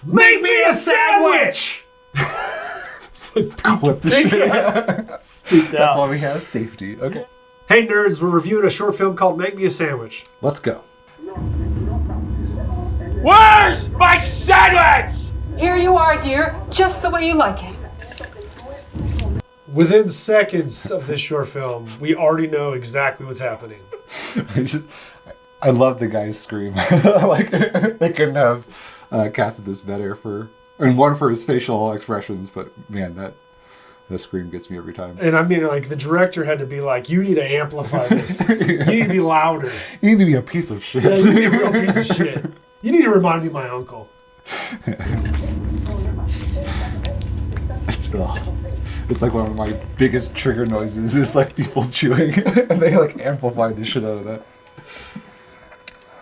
Make me a sandwich! Clip the shit. That's why we have safety. Okay. Hey nerds, we're reviewing a short film called Make Me a Sandwich. Let's go. Where's my sandwich? Here you are, dear, just the way you like it. Within seconds of this short film, we already know exactly what's happening. I love the guy's scream. Like, they couldn't have casted this better for his facial expressions, but man, that scream gets me every time. And I mean, like, the director had to be like, you need to amplify this. You need to be louder. You need to be a piece of shit. Yeah, you need to be a real piece of shit. You need to remind me of my uncle. It's like one of my biggest trigger noises is like people chewing, and they like amplify the shit out of that.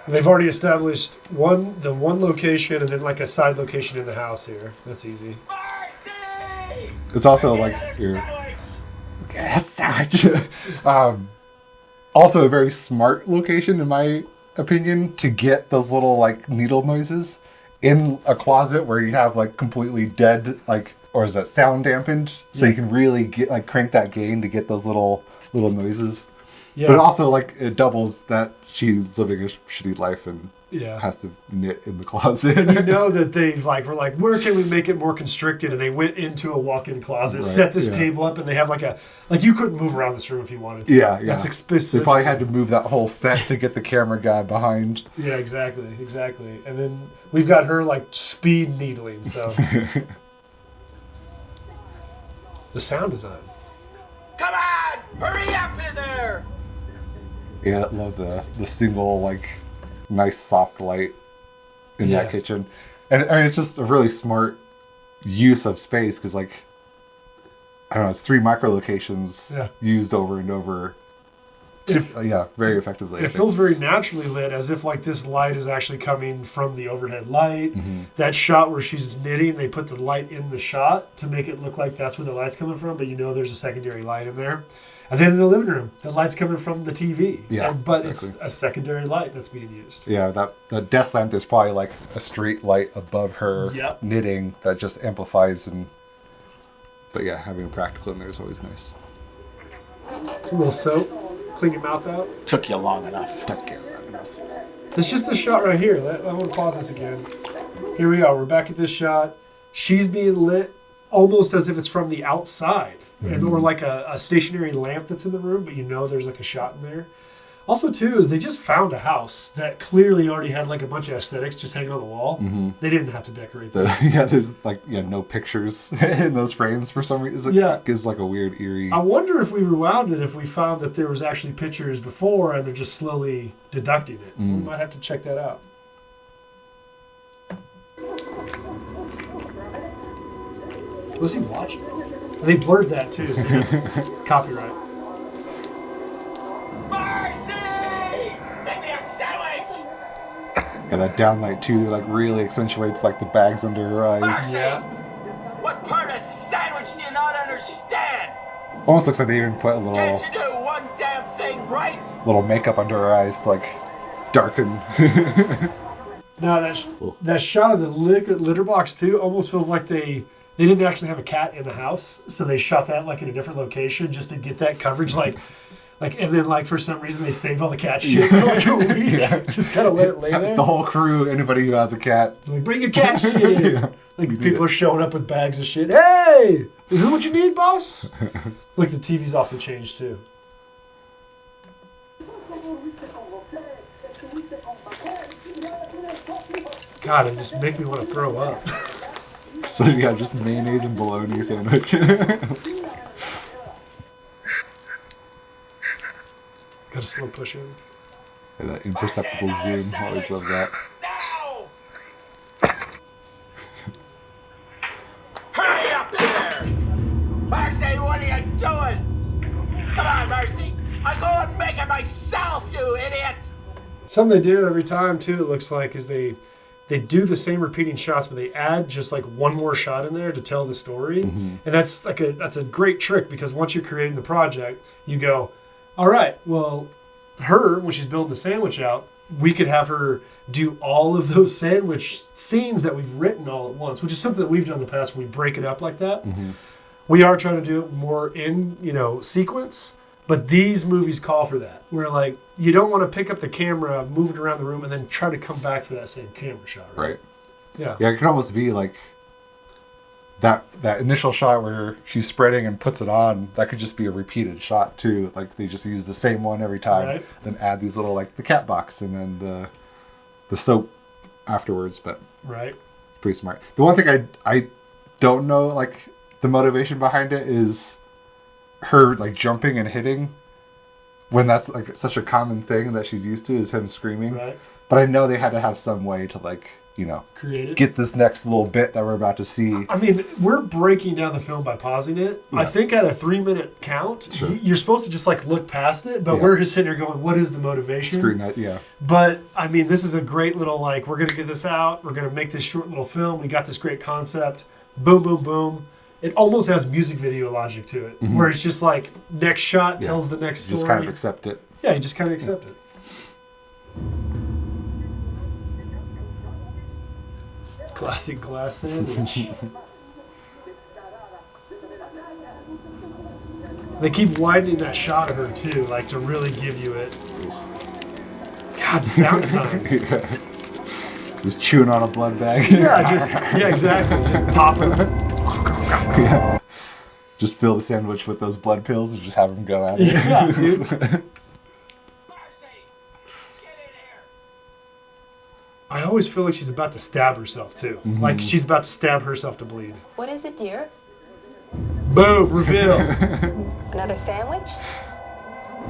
They've already established the one location and then like a side location in the house here. That's easy. It's also like your also a very smart location in my opinion to get those little like needle noises in a closet where you have like completely dead like, or is that sound dampened, so you can really get like crank that gain to get those little noises. Yeah. But also like it doubles that she's living a shitty life and has to knit in the closet. And you know that they like were like, where can we make it more constricted? And they went into a walk-in closet, set this table up, and they have like you couldn't move around this room if you wanted to. Yeah. That's explicit. They probably had to move that whole set to get the camera guy behind. Yeah, exactly. And then we've got her like speed needling, so the sound design. Come on! Hurry up in there! Yeah, I love the single like nice soft light in that kitchen, and I mean, it's just a really smart use of space because like I don't know, it's 3 micro locations used over and over. Very effectively. It feels very naturally lit, as if like this light is actually coming from the overhead light. Mm-hmm. That shot where she's knitting, they put the light in the shot to make it look like that's where the light's coming from, but you know there's a secondary light in there. And then in the living room, the light's coming from the TV. Yeah, but exactly. It's a secondary light that's being used. Yeah, that desk lamp is probably like a straight light above her knitting that just amplifies But yeah, having a practical in there is always nice. A little soap. Clean your mouth out. Took you long enough. It's just the shot right here. I want to pause this again. Here we are. We're back at this shot. She's being lit almost as if it's from the outside. Mm-hmm. Or like a stationary lamp that's in the room, but you know there's like a shot in there. Also, too, is they just found a house that clearly already had like a bunch of aesthetics just hanging on the wall. Mm-hmm. They didn't have to decorate that. There's like no pictures in those frames for some reason. It gives like a weird eerie. I wonder if we rewound it, if we found that there was actually pictures before and they're just slowly deducting it. We might have to check that out. Was he watching? They blurred that too, so copyright. Yeah, that downlight too, like really accentuates like the bags under her eyes. Marcy! What part of sandwich do you not understand? Almost looks like they even put a little. Can't you do one damn thing right? Little makeup under her eyes to like darken. Now that shot of the litter box too almost feels like they didn't actually have a cat in the house, so they shot that like in a different location just to get that coverage, like, and then like for some reason they saved all the cat shit for like a week. Just kind of let it lay there. The whole crew, anybody who has a cat, like bring your cat shit in. Like people are showing up with bags of shit. Hey, is this what you need, boss? Like the TV's also changed too. God, it just makes me want to throw up. So you got just mayonnaise and bologna sandwich. Got a slow push in. Yeah, that imperceptible zoom. Always love that. No! Hurry up there! Marcy, what are you doing? Come on, Marcy. I'll go and make it myself, you idiot! Something they do every time, too, it looks like, is they do the same repeating shots, but they add just like one more shot in there to tell the story. Mm-hmm. And that's a great trick, because once you're creating the project, you go, all right, well, her, when she's building the sandwich out, we could have her do all of those sandwich scenes that we've written all at once, which is something that we've done in the past. We break it up like that. We are trying to do it more in, sequence, but these movies call for that. Where like, you don't want to pick up the camera, move it around the room, and then try to come back for that same camera shot. Right. Yeah. Yeah, it can almost be like that initial shot where she's spreading and puts it on. That could just be a repeated shot too. Like they just use the same one every time, Right. then add these little like the cat box and then the soap afterwards. But Right. pretty smart. The one thing I don't know like the motivation behind it is her like jumping and hitting when that's like such a common thing that she's used to is him screaming. Right. But I know they had to have some way to like, Create it. get this next little bit that we're about to see. I mean, we're breaking down the film by pausing it. Yeah. I think at a 3-minute count, Sure. you're supposed to just like look past it, but Yeah. we're just sitting there going, what is the motivation? Screen that, yeah. But I mean, this is a great little like, we're going to get this out. We're going to make this short little film. We got this great concept. Boom, boom, boom. It almost has music video logic to it, where it's just like next shot tells the next You story. just kind of accept it. Yeah, you just kind of accept it. Classic glass sandwich. They keep widening that shot of her too, like to really give you it. God, the sound design. Just chewing on a blood bag. Yeah, exactly. Just pop it. Yeah. Just fill the sandwich with those blood pills and just have them go at it. Yeah, dude. Marcy, get in here. I always feel like she's about to stab herself too. Like she's about to stab herself to bleed. What is it, dear? Boom, reveal. Another sandwich?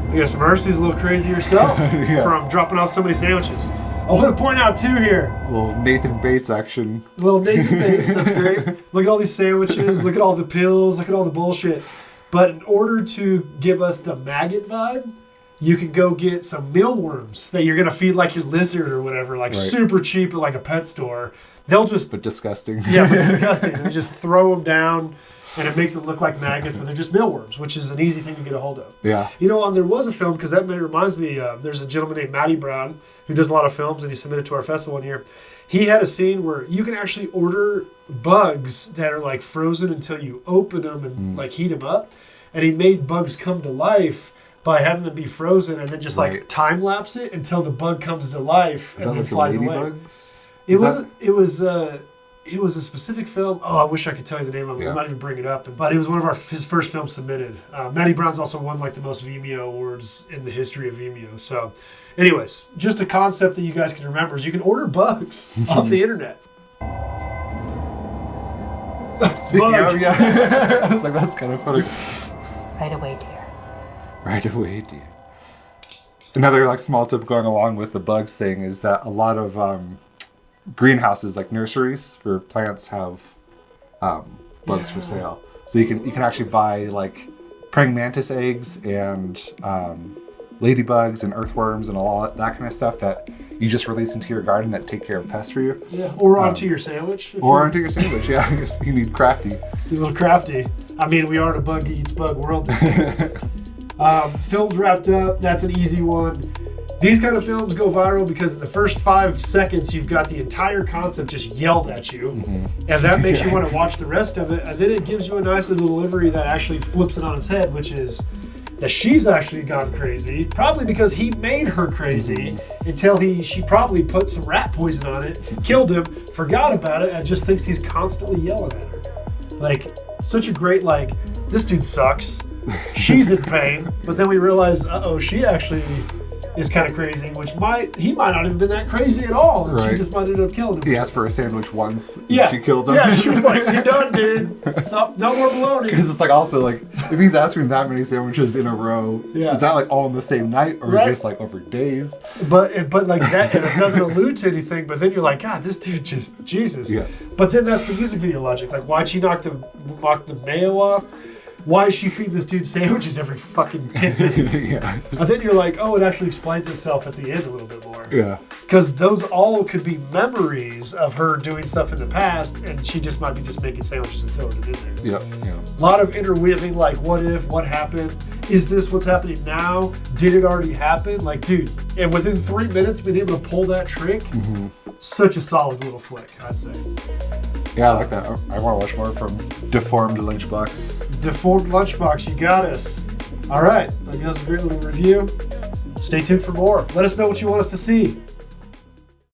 I guess Mercy's a little crazy herself Yeah. from dropping off so many sandwiches. I want to point out too here, A little Nathan Bates action. little Nathan Bates, that's great. Look at all these sandwiches, look at all the pills, look at all the bullshit. But in order to give us the maggot vibe, you could go get some mealworms that you're going to feed like your lizard or whatever, like Right. super cheap at like a pet store. They'll just, But disgusting. yeah, but disgusting. And just throw them down and it makes it look like maggots, but they're just mealworms, which is an easy thing to get a hold of. Yeah. There was a film, because that reminds me, there's a gentleman named Matty Brown who does a lot of films, and he submitted to our festival one year. He had a scene where you can actually order bugs that are like frozen until you open them and like heat them up. And he made bugs come to life by having them be frozen and then just like Right. time lapse it until the bug comes to life Is that and then like the flies away. ladybugs? It was a specific film. Oh, I wish I could tell you the name of it. Yeah. I might even bring it up. But it was one of his first films submitted. Matty Brown's also won like the most Vimeo awards in the history of Vimeo. So, anyways, just a concept that you guys can remember is you can order bugs off the internet. Speaking Bug. of, yeah. I was like, that's kind of funny. Right away, dear. Right away, dear. Another like small tip going along with the bugs thing is that a lot of greenhouses, like nurseries for plants, have bugs for sale. So you can actually buy like praying mantis eggs and ladybugs and earthworms and all that kind of stuff that you just release into your garden that take care of pests for you. Yeah, or onto your sandwich. if Or you- onto your sandwich, yeah, if you need crafty. It's a little crafty. I mean, we are the bug eats bug world these days. Films wrapped up. That's an easy one. These kind of films go viral because in the first 5 seconds, you've got the entire concept just yelled at you. And that makes you want to watch the rest of it. And then it gives you a nice little delivery that actually flips it on its head, which is that she's actually gone crazy, probably because he made her crazy until she probably put some rat poison on it, killed him, forgot about it, and just thinks he's constantly yelling at her. Like, such a great, like, this dude sucks. She's in pain, but then we realize, she actually is kind of crazy, which he might not have been that crazy at all, and she Right. just might end up killing him. He asked for a sandwich once. and Yeah, She killed him. Yeah, she was like, "You're done, dude. Stop, no more bologna." Because it's like also like if he's asking that many sandwiches in a row, Yeah. is that like all in the same night or Right. is this like over days? But like that, and it doesn't allude to anything. But then you're like, God, this dude just Jesus. Yeah. But then that's the music video logic. Like, why'd she knock the mayo off? Why is she feeding this dude sandwiches every fucking 10 minutes? Yeah. And then you're like, oh, it actually explains itself at the end a little bit more. Yeah. Because those all could be memories of her doing stuff in the past, and she just might be just making sandwiches and throwing it in there. Yeah. Yeah. A lot of interweaving, like what if, what happened? Is this what's happening now? Did it already happen? Like, dude, and within 3 minutes being able to pull that trick, such a solid little flick, I'd say. Yeah, I like that. I want to watch more from Deformed Lunchbox. Deformed Lunchbox, you got us. All right, I think that was a great little review. Stay tuned for more. Let us know what you want us to see.